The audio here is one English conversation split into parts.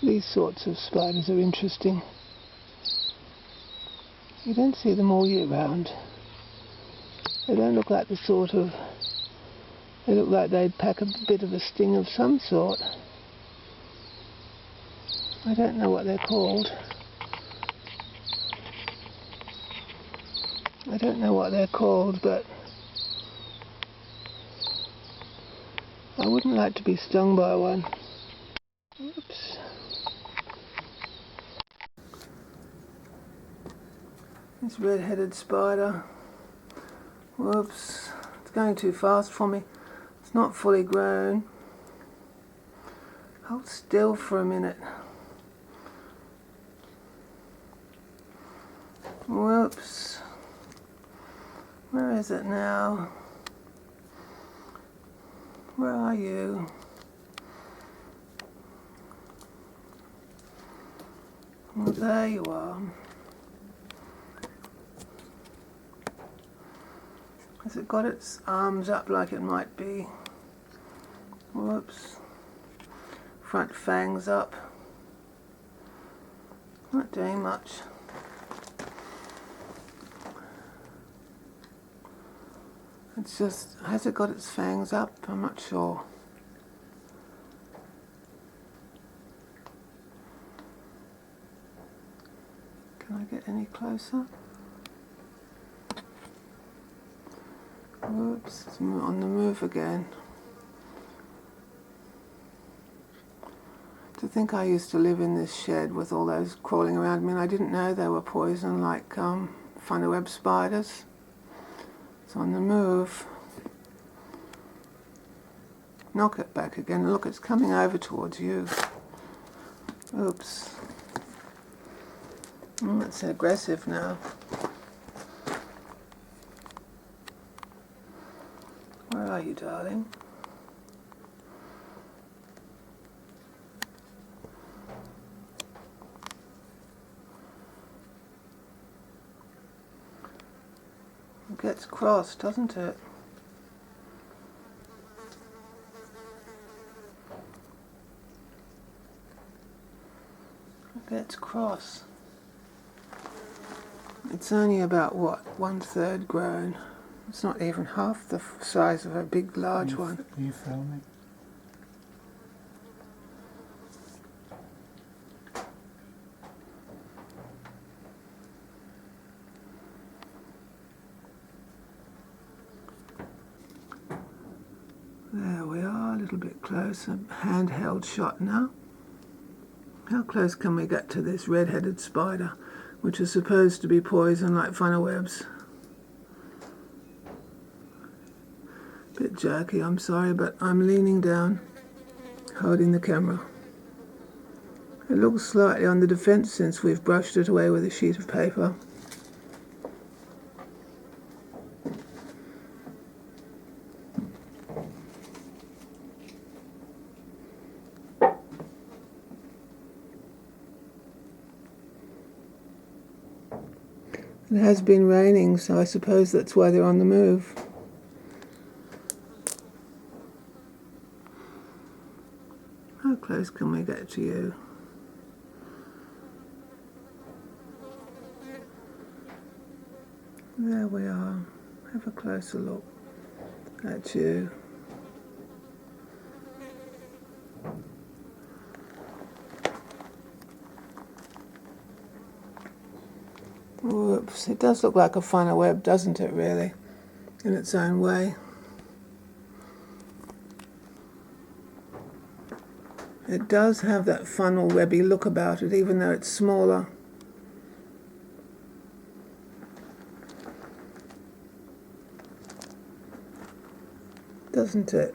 These sorts of spiders are interesting. You don't see them all year round. They don't look like the sort of... They look like they'd pack a bit of a sting of some sort. I don't know what they're called. I don't know what they're called, but I wouldn't like to be stung by one. Oops. This red-headed spider. Whoops. It's going too fast for me. It's not fully grown. Hold still for a minute. Whoops. Where is it now? Where are you? Well, there you are. Has it got its arms up like it might be? Whoops. Front fangs up. Not doing much. It's just, has it got its fangs up? I'm not sure. Can I get any closer? Whoops, it's on the move again. To think I used to live in this shed with all those crawling around me, and I didn't know they were poison like funnel-web spiders. It's on the move. Knock it back again. Look, it's coming over towards you. Oops. It's aggressive now. Where are you, darling? It gets cross, doesn't it? It gets cross. It's only about, what, 1/3 grown. It's not even half the size of a big, large one. Are you filming? There we are, a little bit closer. Handheld shot now. How close can we get to this red-headed spider, which is supposed to be poison like funnel webs? Bit jerky, I'm sorry, but I'm leaning down, holding the camera. It looks slightly on the defense since we've brushed it away with a sheet of paper. It has been raining, so I suppose that's why they're on the move. How close can we get to you? There we are. Have a closer look at you. Whoops, it does look like a funnel web, doesn't it, really? In its own way. It does have that funnel-webby look about it, even though it's smaller. Doesn't it?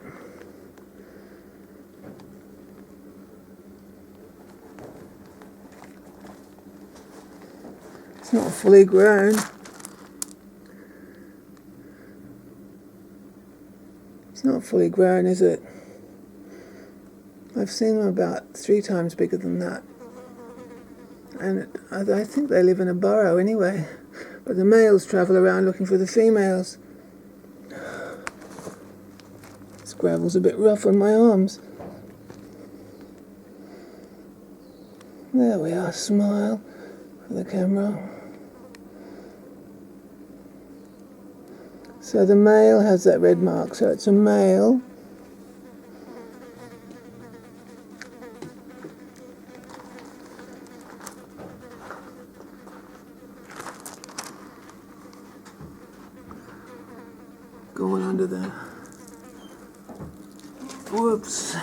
It's not fully grown. It's not fully grown, is it? I've seen them about 3 times bigger than that. And I think they live in a burrow anyway. But the males travel around looking for the females. This gravel's a bit rough on my arms. There we are, smile for the camera. So the male has that red mark, so it's a male. Going under there. Whoops.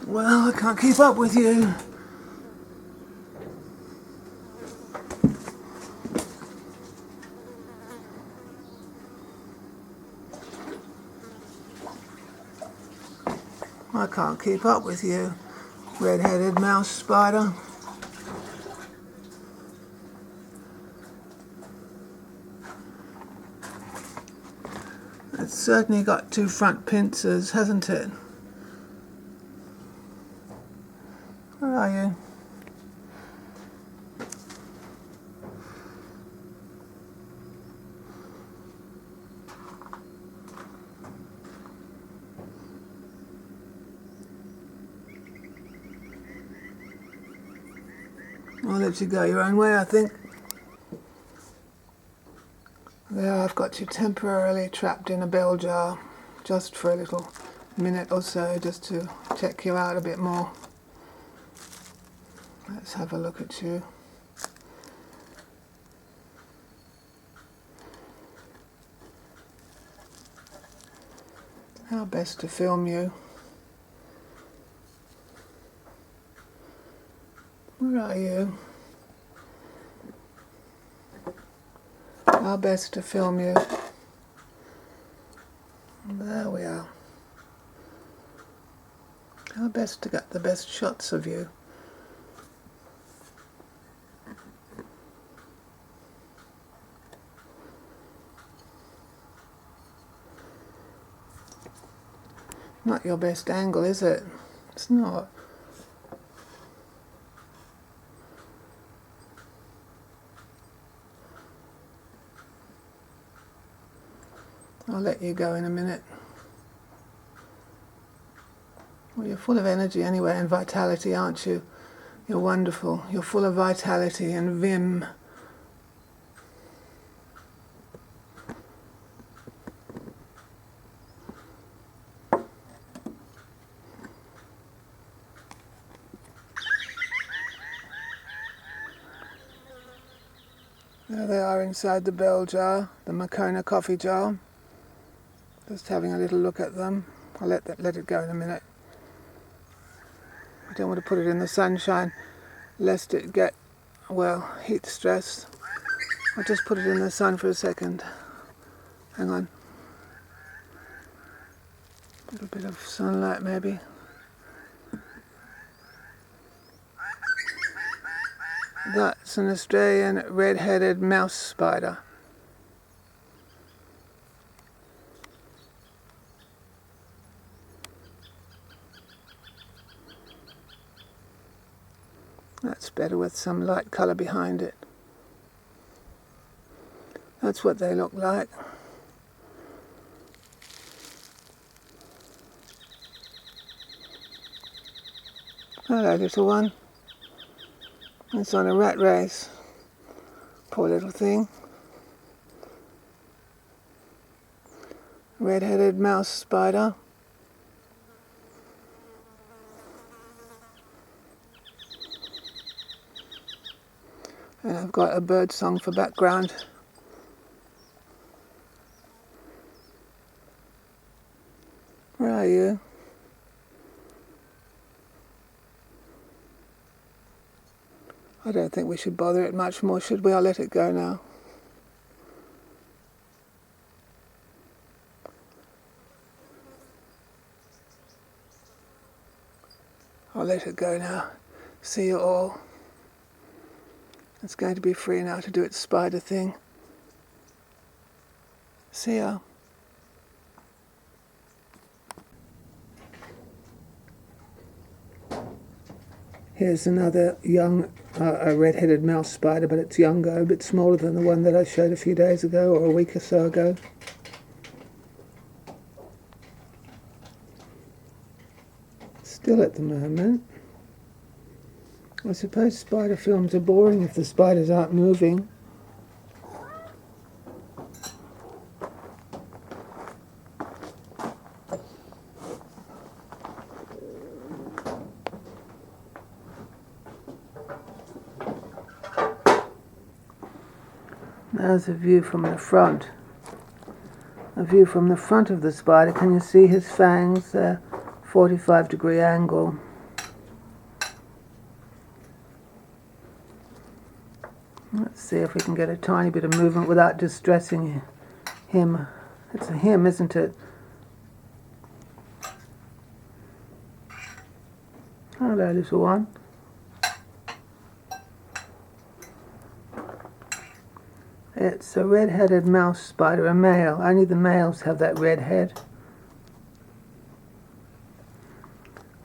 Well, I can't keep up with you. I can't keep up with you, red-headed mouse spider. It's certainly got two front pincers, hasn't it? Where are you? I'll let you go your own way, I think. There, I've got you temporarily trapped in a bell jar, just for a little minute or so, just to check you out a bit more. Let's have a look at you. How best to film you? Where are you? How best to film you? There we are. How best to get the best shots of you? Not your best angle, is it? It's not. I'll let you go in a minute. Well, you're full of energy anyway and vitality, aren't you? You're wonderful. You're full of vitality and vim. There they are inside the bell jar, the Missulena coffee jar. Just having a little look at them. I'll let it go in a minute. I don't want to put it in the sunshine lest it get, well, heat stress. I'll just put it in the sun for a second. Hang on. A little bit of sunlight maybe. That's an Australian red-headed mouse spider. That's better with some light colour behind it. That's what they look like. Hello, little one. It's on a rat race. Poor little thing. Red-headed mouse spider. And I've got a bird song for background. Where are you? I don't think we should bother it much more, should we? I'll let it go now. I'll let it go now. See you all. It's going to be free now to do its spider thing. See ya. Here's another young a red-headed mouse spider, but it's younger, a bit smaller than the one that I showed a few days ago or a week or so ago. Still at the moment. I suppose spider films are boring if the spiders aren't moving. There's a view from the front. A view from the front of the spider. Can you see his fangs there? 45-degree angle. Let's see if we can get a tiny bit of movement without distressing him. It's a him, isn't it? Hello, little one. It's a red-headed mouse spider, a male. Only the males have that red head.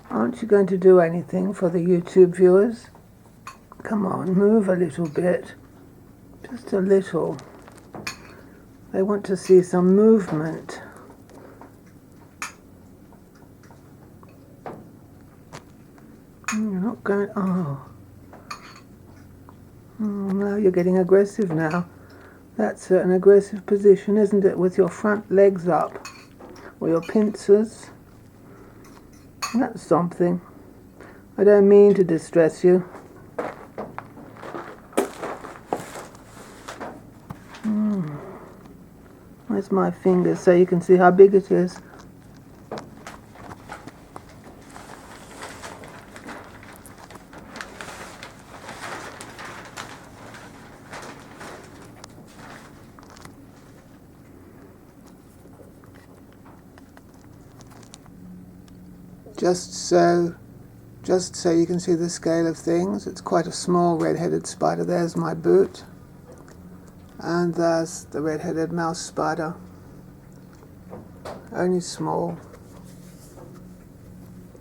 Aren't you going to do anything for the YouTube viewers? Come on, move a little bit. Just a little. They want to see some movement. You're not going... Oh, now you're getting aggressive now. That's an aggressive position, isn't it? With your front legs up. Or your pincers. That's something. I don't mean to distress you. Where's my finger so you can see how big it is? Just so you can see the scale of things, it's quite a small red-headed spider. There's my boot. And there's the red-headed mouse spider. Only small.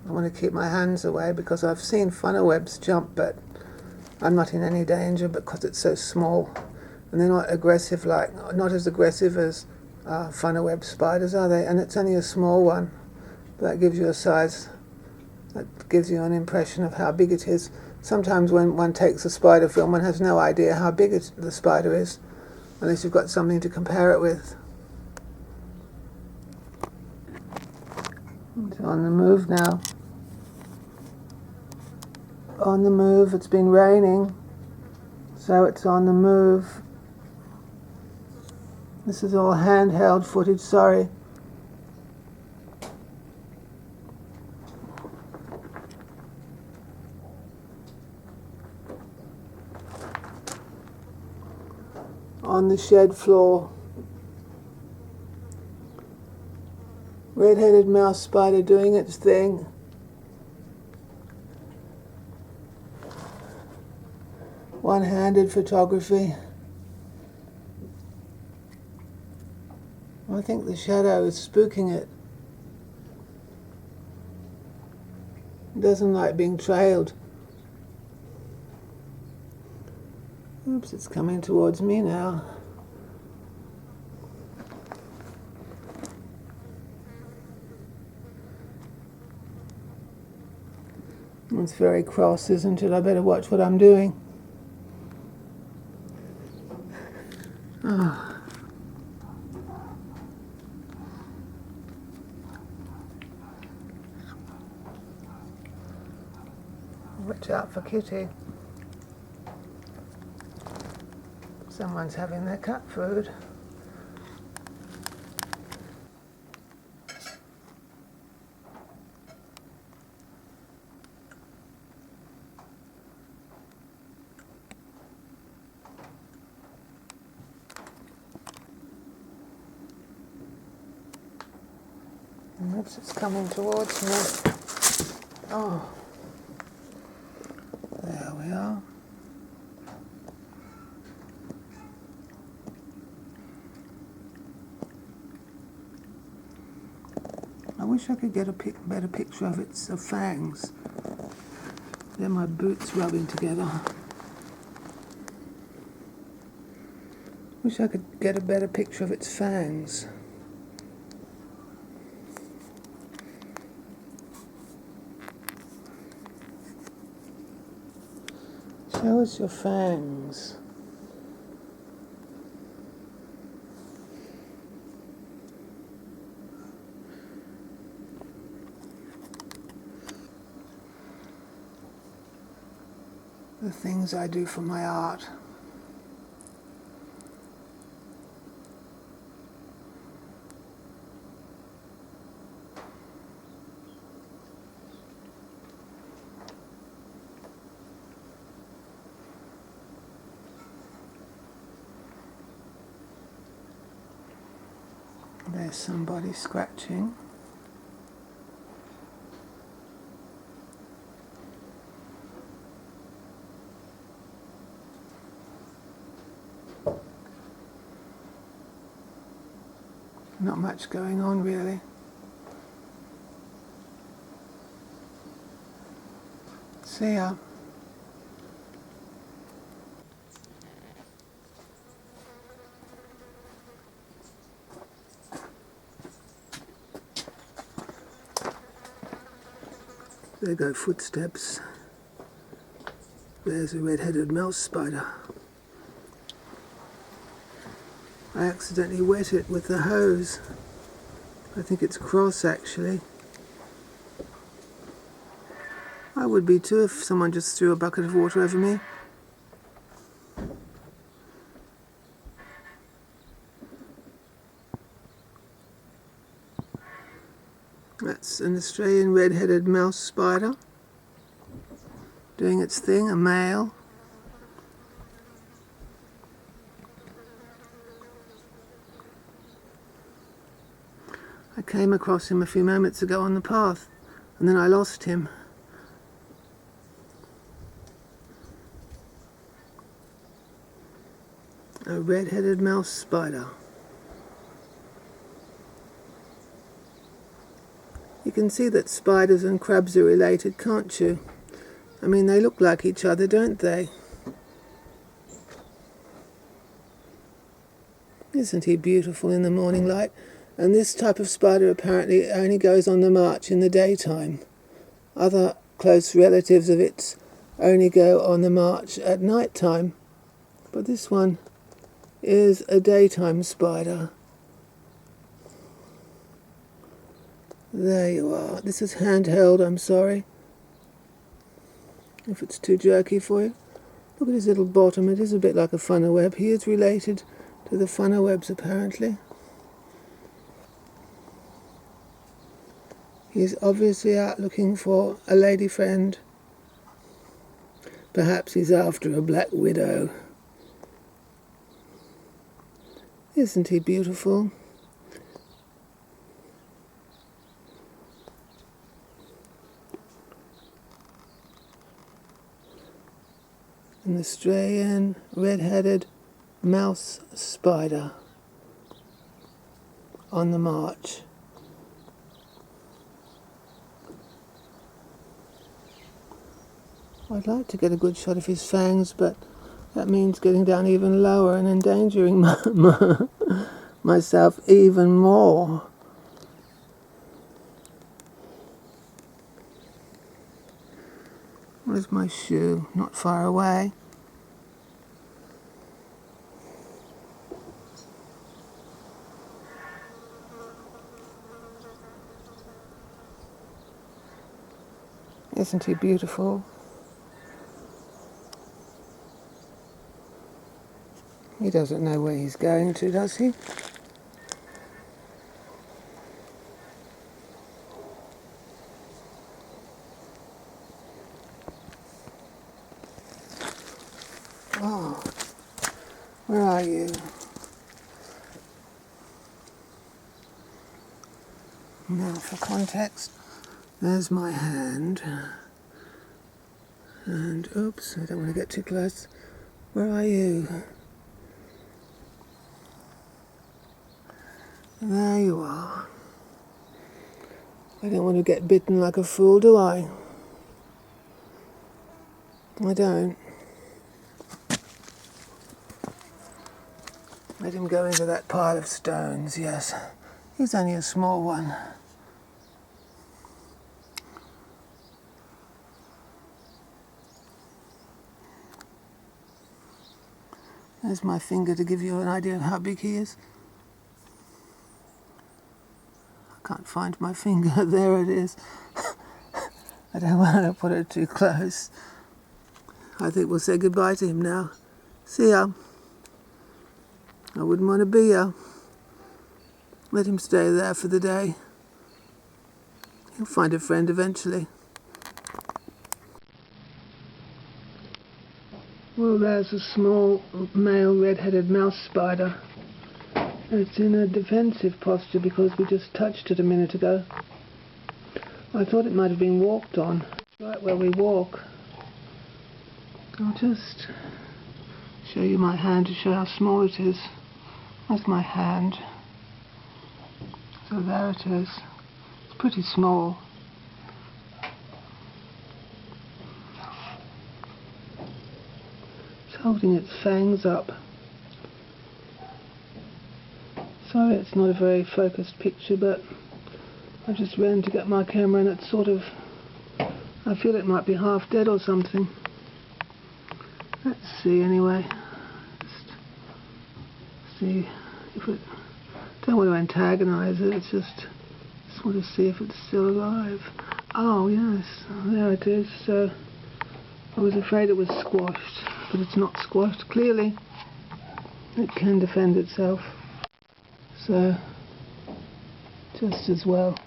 I want to keep my hands away because I've seen funnel-webs jump, but I'm not in any danger because it's so small. And they're not aggressive, not as aggressive as funnel-web spiders, are they? And it's only a small one. That gives you a size, that gives you an impression of how big it is. Sometimes when one takes a spider film, one has no idea how big the spider is, unless you've got something to compare it with. It's on the move now. On the move. It's been raining, so it's on the move. This is all handheld footage, sorry. On the shed floor. Red-headed mouse spider doing its thing. One-handed photography. I think the shadow is spooking it. It doesn't like being trailed. Oops, it's coming towards me now. It's very cross, isn't it? I better watch what I'm doing. Oh. Watch out for Kitty. Someone's having their cat food. Oops, it's coming towards me. Oh, there we are. I wish I could get a better picture of its fangs. They're my boots rubbing together. Wish I could get a better picture of its fangs. Show us your fangs. The things I do for my art. There's somebody scratching. Not much going on really. See ya. There go footsteps. There's a red-headed mouse spider. I accidentally wet it with the hose. I think it's cross actually. I would be too if someone just threw a bucket of water over me. That's an Australian red-headed mouse spider doing its thing, a male. I came across him a few moments ago on the path and then I lost him. A red-headed mouse spider. You can see that spiders and crabs are related, can't you? I mean, they look like each other, don't they? Isn't he beautiful in the morning light? And this type of spider apparently only goes on the march in the daytime. Other close relatives of its only go on the march at night time. But this one is a daytime spider. There you are. This is handheld, I'm sorry if it's too jerky for you. Look at his little bottom. It is a bit like a funnel-web. He is related to the funnel-webs apparently. He's obviously out looking for a lady friend. Perhaps he's after a black widow. Isn't he beautiful? An Australian red-headed mouse spider on the march. I'd like to get a good shot of his fangs, but that means getting down even lower and endangering myself even more. Where's my shoe? Not far away. Isn't he beautiful? He doesn't know where he's going to, does he? Oh, where are you? Now for context, there's my hand. And, oops, I don't want to get too close. Where are you? There you are. I don't want to get bitten like a fool, do I? I don't. Let him go into that pile of stones, yes. He's only a small one. There's my finger to give you an idea of how big he is. I can't find my finger. There it is. I don't want to put it too close. I think we'll say goodbye to him now. See ya. I wouldn't want to be ya. Let him stay there for the day. He'll find a friend eventually. Well, there's a small male red-headed mouse spider. It's in a defensive posture because we just touched it a minute ago. I thought it might have been walked on, right where we walk. I'll just show you my hand to show how small it is. That's my hand. So there it is. It's pretty small. It's holding its fangs up. Sorry it's not a very focused picture, but I just ran to get my camera and it's sort of, I feel it might be half dead or something. Let's see anyway. Just see if it, don't want to antagonize it, it's just want to see if it's still alive. Oh yes, there it is. So I was afraid it was squashed, but it's not squashed. Clearly it can defend itself. So just as well.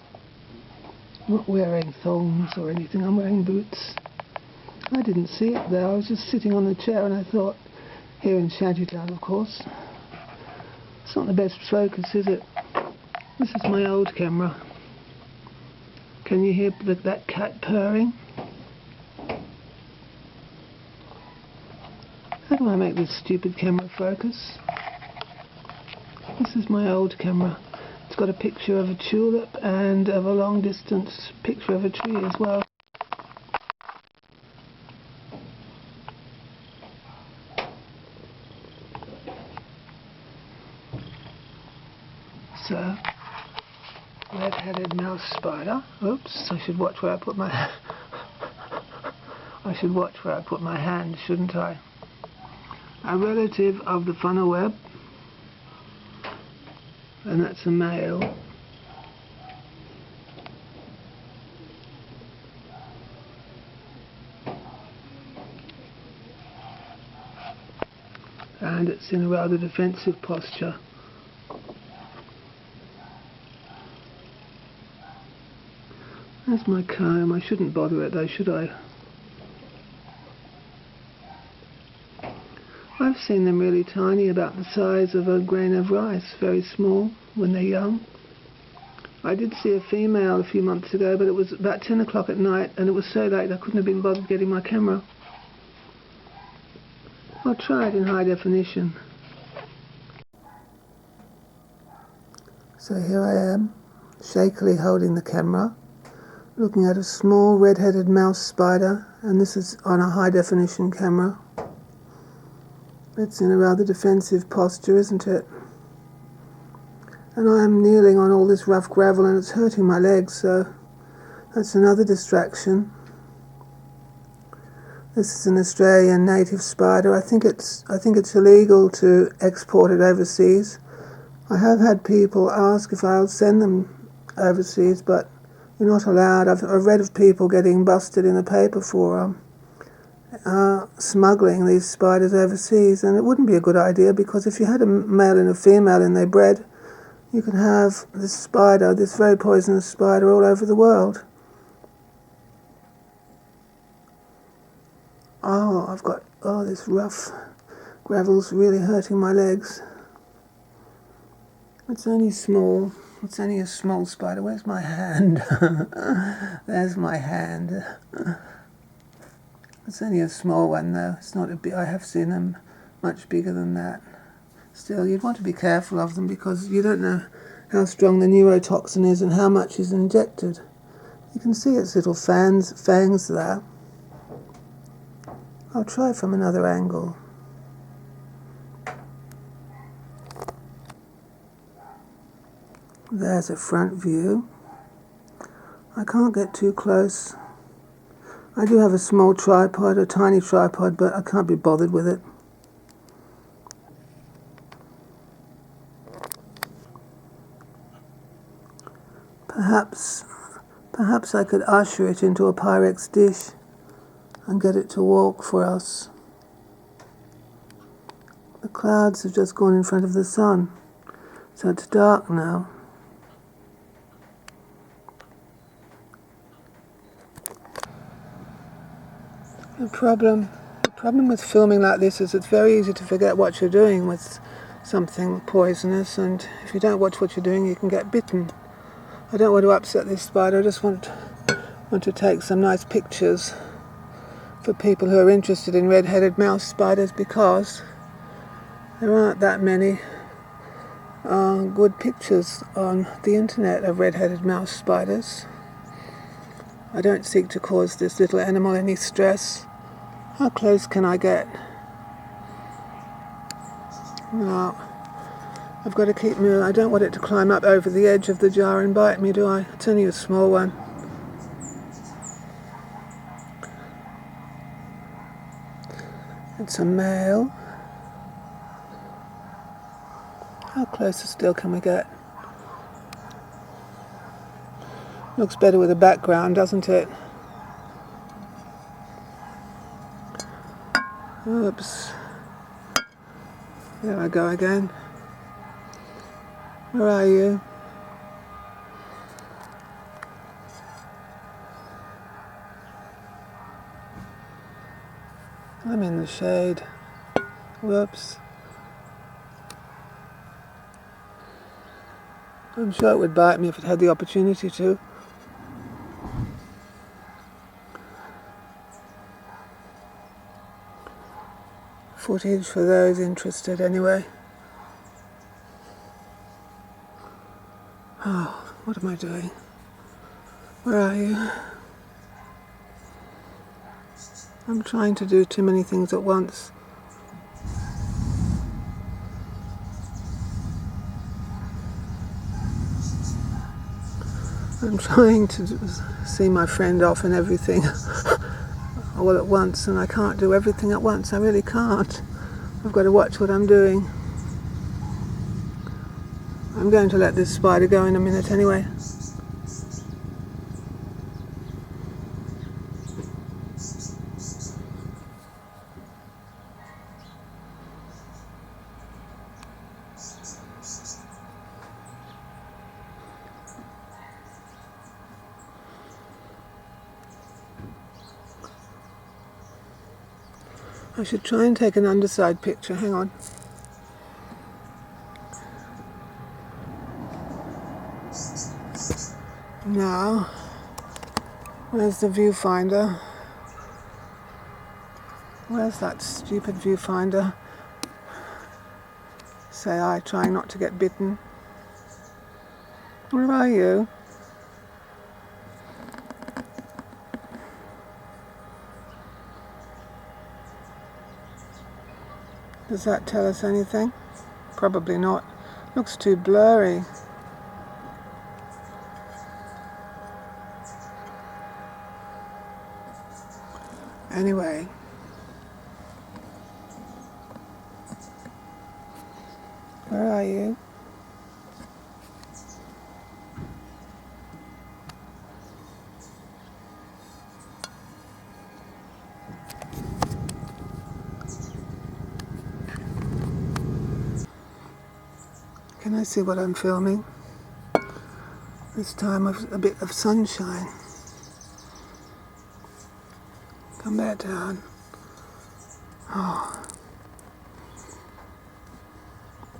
I'm not wearing thongs or anything, I'm wearing boots. I didn't see it there, I was just sitting on the chair and I thought, here in Shantytown of course. It's not the best focus, is it? This is my old camera. Can you hear that cat purring? How do I make this stupid camera focus? This is my old camera. It's got a picture of a tulip and of a long distance picture of a tree as well. So, red-headed mouse spider. Oops, I should watch where I put my I should watch where I put my hand, shouldn't I? A relative of the funnel-web, and that's a male. And it's in a rather defensive posture. There's my comb. I shouldn't bother it though, should I? I've seen them really tiny, about the size of a grain of rice, very small when they're young. I did see a female a few months ago, but it was about 10 o'clock at night and it was so late I couldn't have been bothered getting my camera. I'll try it in high definition. So here I am, shakily holding the camera, looking at a small red-headed mouse spider, and this is on a high definition camera. It's in a rather defensive posture, isn't it? And I am kneeling on all this rough gravel and it's hurting my legs, so that's another distraction. This is an Australian native spider. I think it's illegal to export it overseas. I have had people ask if I'll send them overseas, but you're not allowed. I've read of people getting busted in the paper for smuggling these spiders overseas, and it wouldn't be a good idea, because if you had a male and a female and they bred, you could have this spider, this very poisonous spider, all over the world. Oh, I've got, this rough gravel's really hurting my legs. It's only small. It's only a small spider. Where's my hand? There's my hand. It's only a small one though. It's not a big. I have seen them much bigger than that. Still, you'd want to be careful of them because you don't know how strong the neurotoxin is and how much is injected. You can see its little fangs there. I'll try from another angle. There's a front view. I can't get too close. I do have a small tripod, a tiny tripod, but I can't be bothered with it. Perhaps I could usher it into a Pyrex dish and get it to walk for us. The clouds have just gone in front of the sun, so it's dark now. The problem with filming like this is it's very easy to forget what you're doing with something poisonous, and if you don't watch what you're doing, you can get bitten. I don't want to upset this spider. I just want to take some nice pictures for people who are interested in red-headed mouse spiders, because there aren't that many good pictures on the internet of red-headed mouse spiders. I don't seek to cause this little animal any stress. How close can I get? No, I've got to keep moving. I don't want it to climb up over the edge of the jar and bite me, do I? It's only a small one. It's a male. How close still can we get? Looks better with a background, doesn't it? Oops. There I go again. Where are you? I'm in the shade. Whoops. I'm sure it would bite me if it had the opportunity to. Footage for those interested, anyway. Oh, what am I doing? Where are you? I'm trying to do too many things at once. I'm trying to see my friend off and everything all at once, and I can't do everything at once. I really can't. I've got to watch what I'm doing. I'm going to let this spider go in a minute anyway. I should try and take an underside picture. Hang on. Now, where's the viewfinder? Where's that stupid viewfinder? Say I, trying not to get bitten. Where are you? Does that tell us anything? Probably not. Looks too blurry. Anyway. Where are you? Can I see what I'm filming? This time with a bit of sunshine. Come back down. Oh.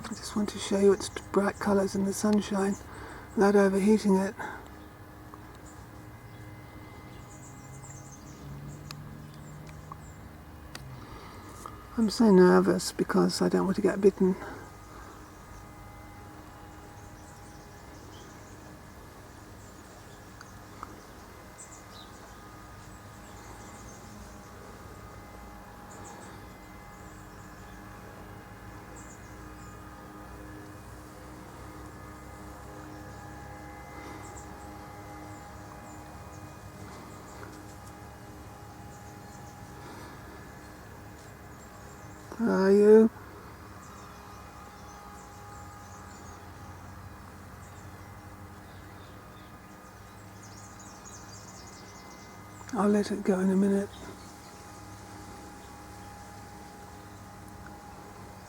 I just want to show you its bright colours in the sunshine without overheating it. I'm so nervous because I don't want to get bitten. Are you? I'll let it go in a minute.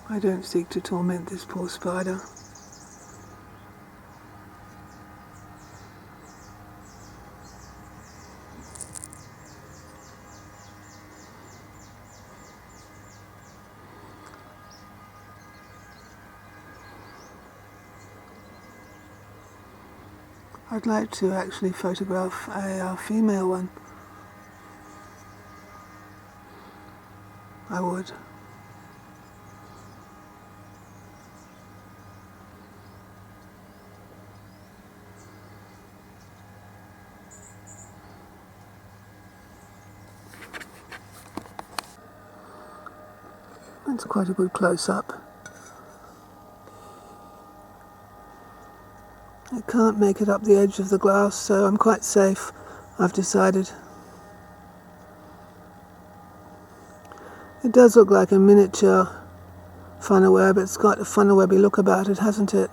I don't seek to torment this poor spider. I'd like to actually photograph a female one. I would. That's quite a good close-up. I can't make it up the edge of the glass, so I'm quite safe, I've decided. It does look like a miniature funnel-web. It's got a funnel-webby look about it, hasn't it?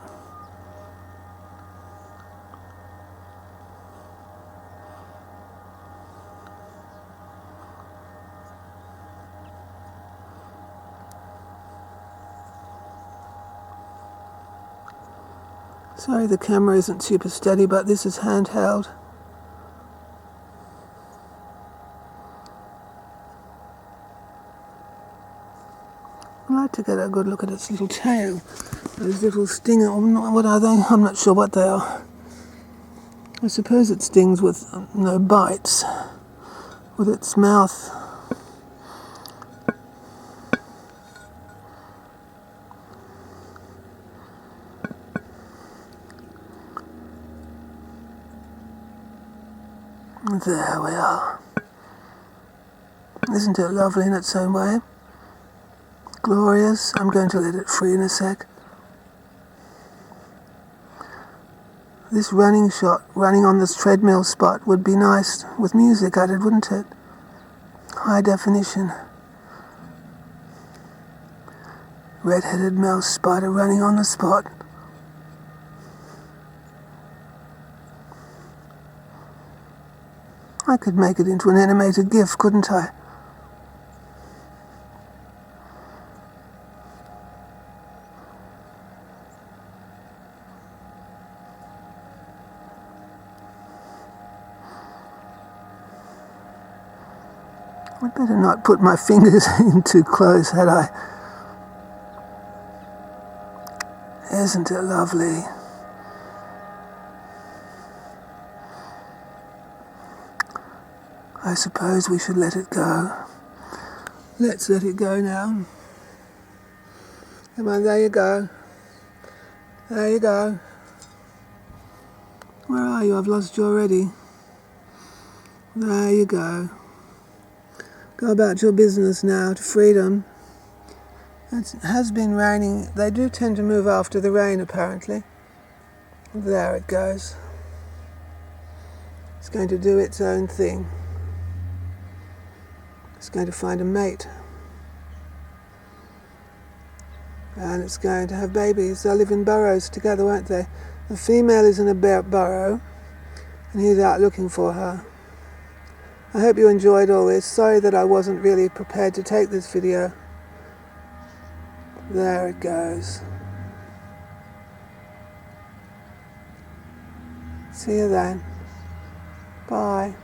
Sorry the camera isn't super steady, but this is handheld. I'd like to get a good look at its little tail. Those little stinger, what are they? I'm not sure what they are. I suppose it stings with no bites, with its mouth. There we are. Isn't it lovely in its own way? Glorious. I'm going to let it free in a sec. This running shot, running on this treadmill spot, would be nice with music added, wouldn't it? High definition. Red-headed mouse spider running on the spot. I could make it into an animated GIF, couldn't I? I'd better not put my fingers in too close, had I? Isn't it lovely? I suppose we should let it go. Let's let it go now. Come on, there you go. There you go. Where are you? I've lost you already. There you go. Go about your business now to freedom. It has been raining. They do tend to move after the rain, apparently. There it goes. It's going to do its own thing. It's going to find a mate. And it's going to have babies. They'll live in burrows together, won't they? The female is in a burrow, and he's out looking for her. I hope you enjoyed all this. Sorry that I wasn't really prepared to take this video. There it goes. See you then. Bye.